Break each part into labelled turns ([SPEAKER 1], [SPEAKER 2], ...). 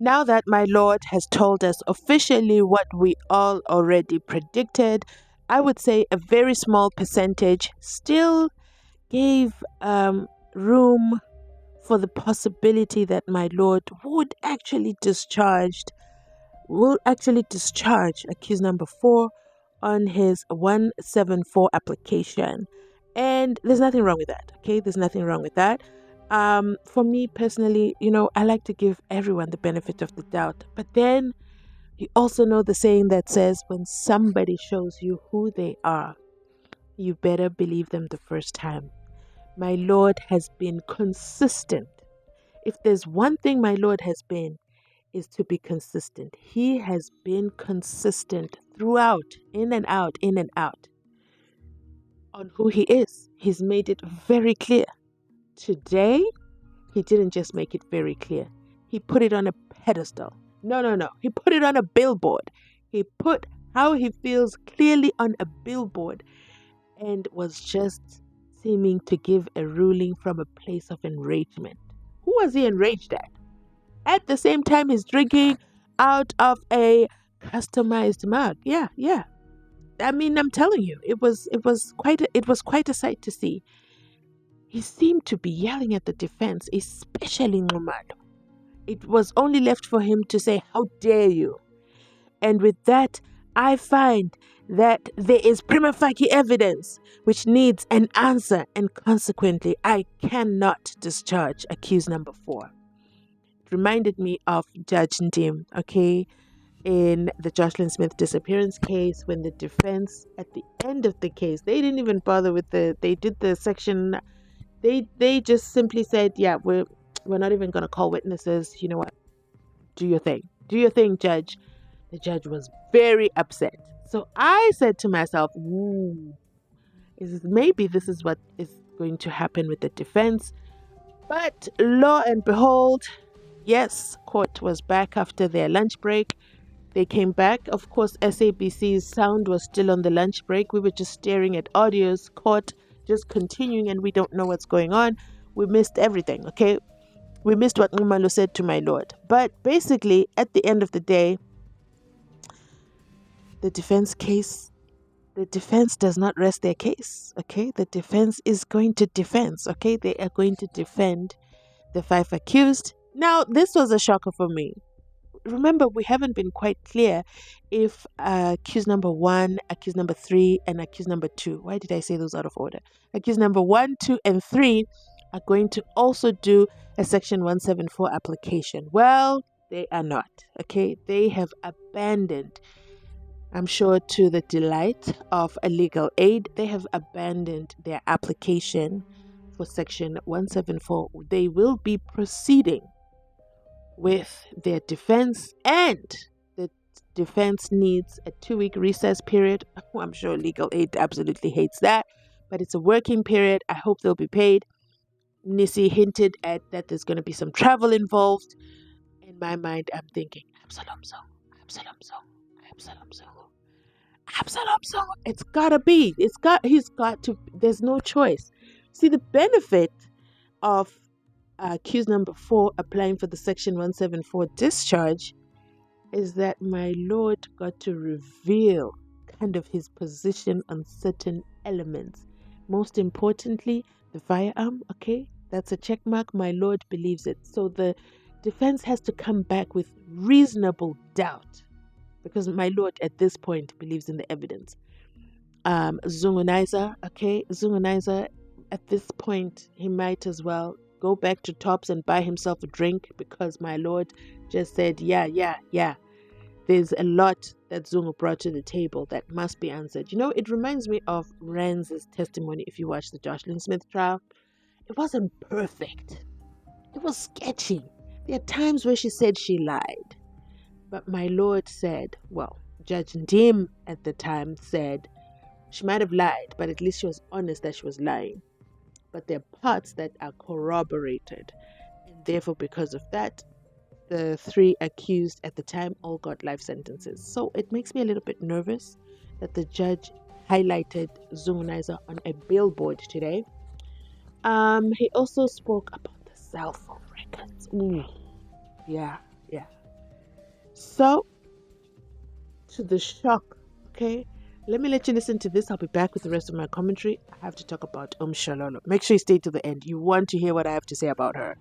[SPEAKER 1] Now that my Lord has told us officially what we all already predicted, I would say a very small percentage still gave room for the possibility that my Lord will actually discharge accused number 4 on his 174 application. And there's nothing wrong with that. Okay, there's nothing wrong with that. For me personally, I like to give everyone the benefit of the doubt. But then you also know the saying that says when somebody shows you who they are, you better believe them the first time. My Lord has been consistent. If there's one thing my Lord has been, is to be consistent. He has been consistent throughout, in and out, on who he is. He's made it very clear. Today, he didn't just make it very clear. He put it on a pedestal. No. He put it on a billboard. He put how he feels clearly on a billboard and was just seeming to give a ruling from a place of enragement. Who was he enraged at? At the same time, he's drinking out of a customized mug. Yeah. I mean, I'm telling you, it was quite a sight to see. He seemed to be yelling at the defense, especially Nxumalo. It was only left for him to say, "How dare you?" And with that, I find that there is prima facie evidence which needs an answer, and consequently, I cannot discharge accused number 4. It reminded me of Judge Ndim, okay, in the Jocelyn Smith disappearance case, when the defense at the end of the case, they didn't even bother with they did the section, they just simply said, yeah, we're not even going to call witnesses. You know what? Do your thing, judge. The judge was very upset. So I said to myself, ooh, maybe this is what is going to happen with the defense. But lo and behold, yes, court was back after their lunch break. They came back. Of course, SABC's sound was still on the lunch break. We were just staring at audios, court just continuing, and we don't know what's going on. We missed everything, okay? We missed what Nxumalo said to my Lord. But basically, at the end of the day, the defense does not rest their case, okay? The defense is going to defend, okay? They are going to defend the 5 accused. Now, this was a shocker for me. Remember, we haven't been quite clear if accused number 1, accused number 3, and accused number 2. Why did I say those out of order? Accused number 1, 2, and 3 are going to also do a Section 174 application. Well, they are not. Okay, they have abandoned. I'm sure to the delight of a legal aid, they have abandoned their application for Section 174. They will be proceeding with their defense, and the defense needs a 2-week recess period. I'm sure legal aid absolutely hates that, but it's a working period. I hope they'll be paid. Nisi hinted at that there's going to be some travel involved. In my mind, I'm thinking, Absalom song. It's gotta be. He's got to. There's no choice. See, the benefit of accused number 4 applying for the Section 174 discharge is that my Lord got to reveal kind of his position on certain elements. Most importantly, the firearm, okay, that's a check mark. My Lord believes it. So the defense has to come back with reasonable doubt, because my Lord at this point believes in the evidence. Zungunizer, at this point, he might as well go back to Tops and buy himself a drink, because my Lord just said, yeah. There's a lot that Zungu brought to the table that must be answered. It reminds me of Ranz's testimony if you watch the Jocelyn Smith trial. It wasn't perfect. It was sketchy. There are times where she said she lied. But my Lord said, well, Judge Ndim at the time said she might have lied, but at least she was honest that she was lying. But there are parts that are corroborated. And therefore, because of that, the 3 accused at the time all got life sentences. So it makes me a little bit nervous that the judge highlighted Zungunizer on a billboard today. He also spoke about the cell phone records. Yeah. So, to the shock, okay? Let me let you listen to this. I'll be back with the rest of my commentary. I have to talk about Mshololo. Make sure you stay to the end. You want to hear what I have to say about her.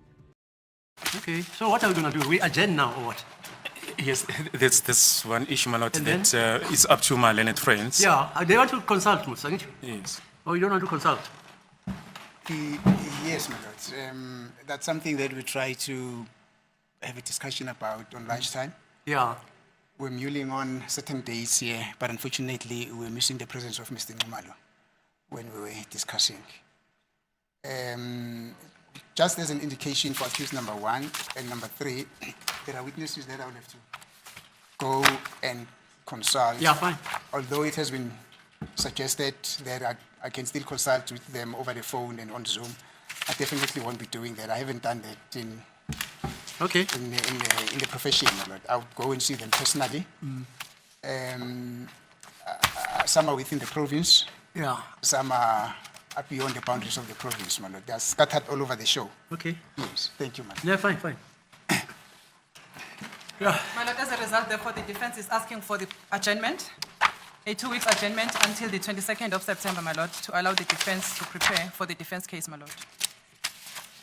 [SPEAKER 2] Okay, so what are we going to do? We adjourn now or what?
[SPEAKER 3] Yes, there's this one issue, my lord, that is up to my learned friends.
[SPEAKER 2] Yeah, they want to consult, don't you?
[SPEAKER 3] Yes.
[SPEAKER 2] Oh, you don't want to consult?
[SPEAKER 4] Yes, my lord. That's something that we try to have a discussion about on lunchtime.
[SPEAKER 2] Yeah.
[SPEAKER 4] We're mulling on certain days here, but unfortunately, we're missing the presence of Mr. Ngumalo when we were discussing. Just as an indication for accused number 1 and number 3, there are witnesses that I will have to go and consult.
[SPEAKER 2] Yeah, fine.
[SPEAKER 4] Although it has been suggested that I can still consult with them over the phone and on Zoom, I definitely won't be doing that. I haven't done that in the profession. I would go and see them personally. Some are within the province.
[SPEAKER 2] Yeah.
[SPEAKER 4] Some are beyond the boundaries of the province, my lord. They are scattered all over the show.
[SPEAKER 2] Okay.
[SPEAKER 4] Yes. Thank you, madam.
[SPEAKER 2] Yeah, fine. Yeah.
[SPEAKER 5] My lord, as a result, therefore, the defense is asking for the adjournment, a 2-week adjournment until the 22nd of September, my lord, to allow the defense to prepare for the defense case, my lord.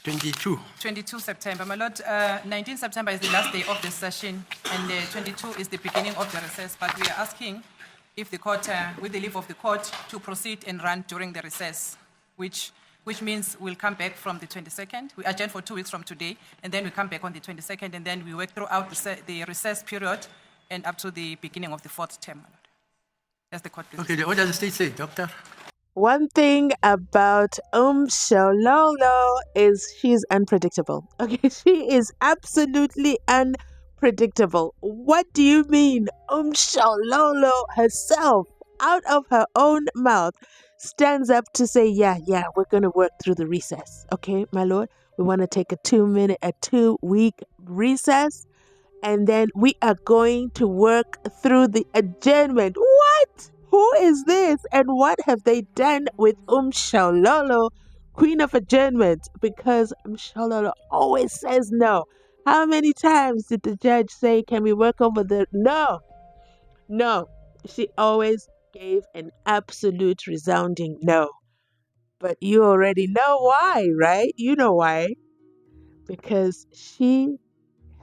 [SPEAKER 2] 22.
[SPEAKER 5] 22 September, my lord. 19 September is the last day of the session, and 22 is the beginning of the recess. But we are asking if the court, with the leave of the court, to proceed and run during the recess, which means we'll come back from the 22nd. We adjourn for 2 weeks from today, and then we come back on the 22nd, and then we work throughout the recess period and up to the beginning of the 4th term, my lord. That's the court business.
[SPEAKER 2] Okay, what does the state say, doctor?
[SPEAKER 1] One thing about Mshololo is she's unpredictable. Okay, she is absolutely unpredictable. What do you mean? Mshololo herself, out of her own mouth, stands up to say, yeah, we're going to work through the recess. Okay, my lord, we want to take a 2-week recess, and then we are going to work through the adjournment. What? Who is this? And what have they done with Mshololo, Queen of Adjournment? Because Mshololo always says no. How many times did the judge say, can we work over the... No. She always gave an absolute resounding no. But you already know why, right? You know why. Because she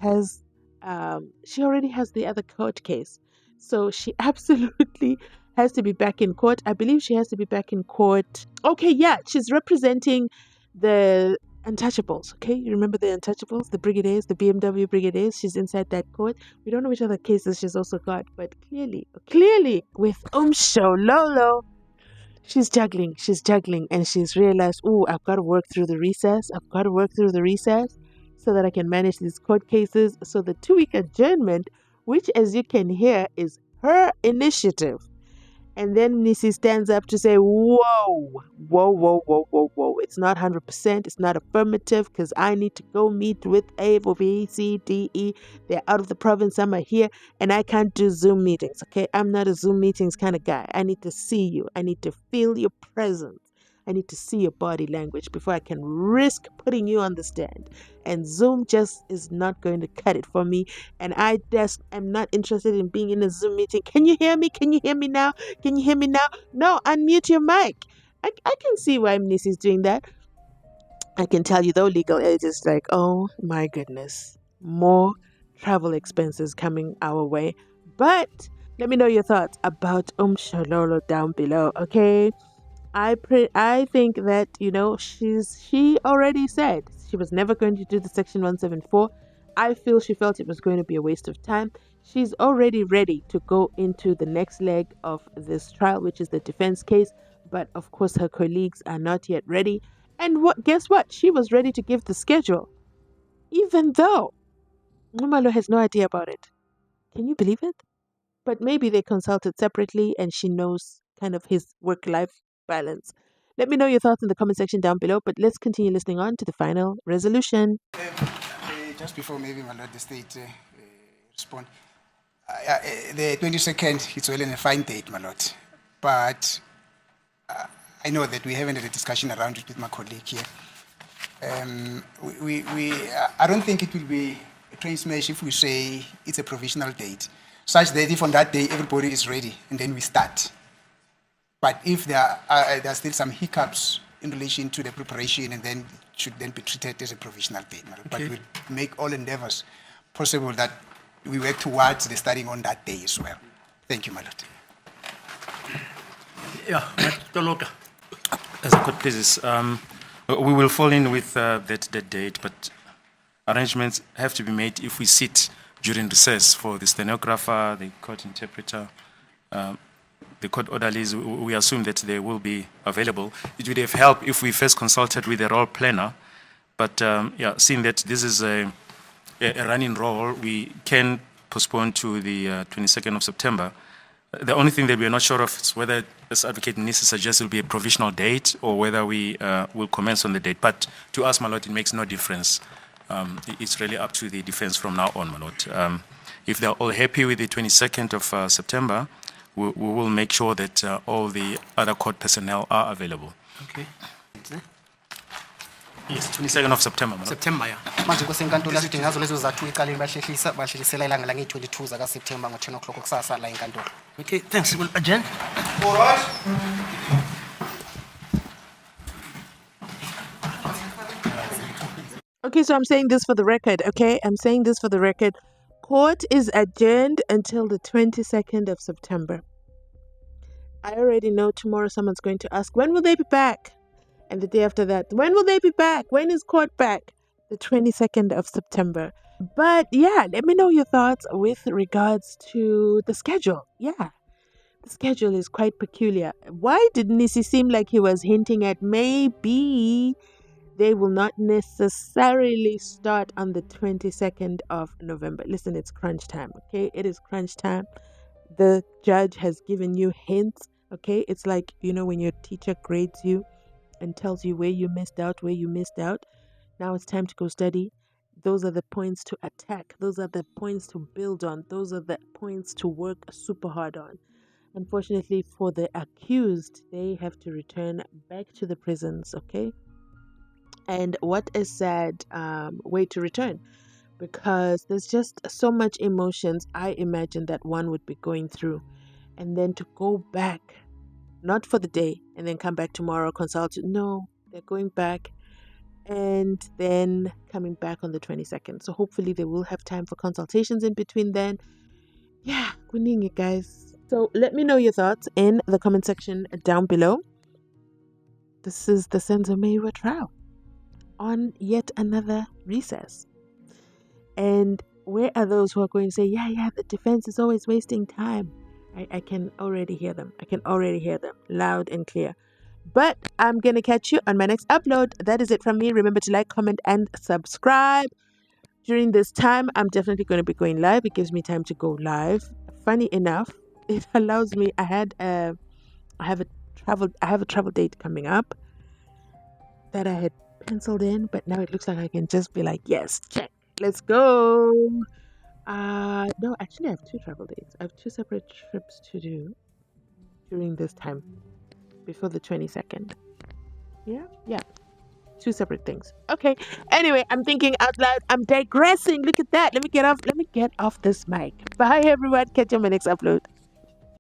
[SPEAKER 1] already has the other court case. So she absolutely has to be back in court. I believe she has to be back in court. Okay, yeah, she's representing the Untouchables. Okay, you remember the Untouchables, the Brigadiers, the BMW Brigadiers? She's inside that court. We don't know which other cases she's also got, but clearly with Mshololo, she's juggling, and she's realized, I've got to work through the recess. So that I can manage these court cases. So the 2-week adjournment, which as you can hear is her initiative. And then Nisi stands up to say, whoa. It's not 100%. It's not affirmative because I need to go meet with A, B, C, D, E. They're out of the province. Some are here and I can't do Zoom meetings. Okay. I'm not a Zoom meetings kind of guy. I need to see you. I need to feel your presence. I need to see your body language before I can risk putting you on the stand. And Zoom just is not going to cut it for me. And I just am not interested in being in a Zoom meeting. Can you hear me? Can you hear me now? No, unmute your mic. I can see why Mnisi's doing that. I can tell you though, legal aid is like, oh my goodness. More travel expenses coming our way. But let me know your thoughts about Mshololo down below, okay? I think that, she already said she was never going to do the Section 174. I feel she felt it was going to be a waste of time. She's already ready to go into the next leg of this trial, which is the defense case. But of course, her colleagues are not yet ready. And guess what? She was ready to give the schedule, even though Ngumalo has no idea about it. Can you believe it? But maybe they consulted separately and she knows kind of his work-life balance. Let me know your thoughts in the comment section down below, but let's continue listening on to the final resolution.
[SPEAKER 4] Just before maybe my lord the state respond, the 22nd, it's well and a fine date, my lord. But I know that we haven't had a discussion around it with my colleague here. I don't think it will be a train smash if we say it's a provisional date, such that if on that day everybody is ready and then we start. But if there are still some hiccups in relation to the preparation, and then it should then be treated as a provisional date. But we'll make all endeavors possible that we work towards the starting on that day as well. Thank you, my lord.
[SPEAKER 2] Yeah, Mshololo.
[SPEAKER 3] As the court pleases, we will fall in with that date, but arrangements have to be made if we sit during recess for the stenographer, the court interpreter, the court orderlies. We assume that they will be available. It would have helped if we first consulted with the role planner, but yeah, seeing that this is a running role, we can postpone to the 22nd of September. The only thing that we are not sure of is whether, as Advocate Nisi suggests, it will be a provisional date or whether we will commence on the date. But to us, my lord, it makes no difference. It's really up to the defense from now on, my lord. If they're all happy with the 22nd of September, we will make sure that all the other court personnel are available.
[SPEAKER 2] Okay.
[SPEAKER 3] Yes, 22nd of September, my lord.
[SPEAKER 2] September, yeah.
[SPEAKER 6] Manje kusenkantolo sidinga ngazo lezo zathu iqaleni bahlehlisa ilanga la nge-22 zakaSeptember ngo-10 o'clock kusasa la enkantolo.
[SPEAKER 2] Okay, thanks. We'll adjourn.
[SPEAKER 4] All right.
[SPEAKER 1] Okay, so I'm saying this for the record, okay? I'm saying this for the record. Court is adjourned until the 22nd of September. I already know tomorrow someone's going to ask, when will they be back? And the day after that, when will they be back? When is court back? The 22nd of September. But yeah, let me know your thoughts with regards to the schedule. Yeah, the schedule is quite peculiar. Why did Nisi seem like he was hinting at maybe they will not necessarily start on the 22nd of November? Listen, it's crunch time, okay? It is crunch time. The judge has given you hints, okay? It's like, you know, when your teacher grades you and tells you where you missed out. Now it's time to go study. Those are the points to attack. Those are the points to build on. Those are the points to work super hard on. Unfortunately for the accused, they have to return back to the prisons, okay? And what a sad way to return, because there's just so much emotions I imagine that one would be going through. And then to go back, not for the day, and then come back tomorrow, consult. No, they're going back and then coming back on the 22nd. So hopefully they will have time for consultations in between then. Yeah, kuningi guys. So let me know your thoughts in the comment section down below. This is the SENZO MEYIWA trial on yet another recess. And where are those who are going to say, yeah, the defense is always wasting time? I can already hear them. Loud and clear. But I'm going to catch you on my next upload. That is it from me. Remember to like, comment, and subscribe. During this time, I'm definitely going to be going live. It gives me time to go live. Funny enough, it allows me. I have a travel date coming up that I had penciled in, but now it looks like I can just be like, yes, check. Let's go. No, actually I have two travel dates. I have two separate trips to do during this time before the 22nd. Yeah. Two separate things. Okay. Anyway, I'm thinking out loud. I'm digressing. Look at that. Let me get off this mic. Bye everyone. Catch you on my next upload.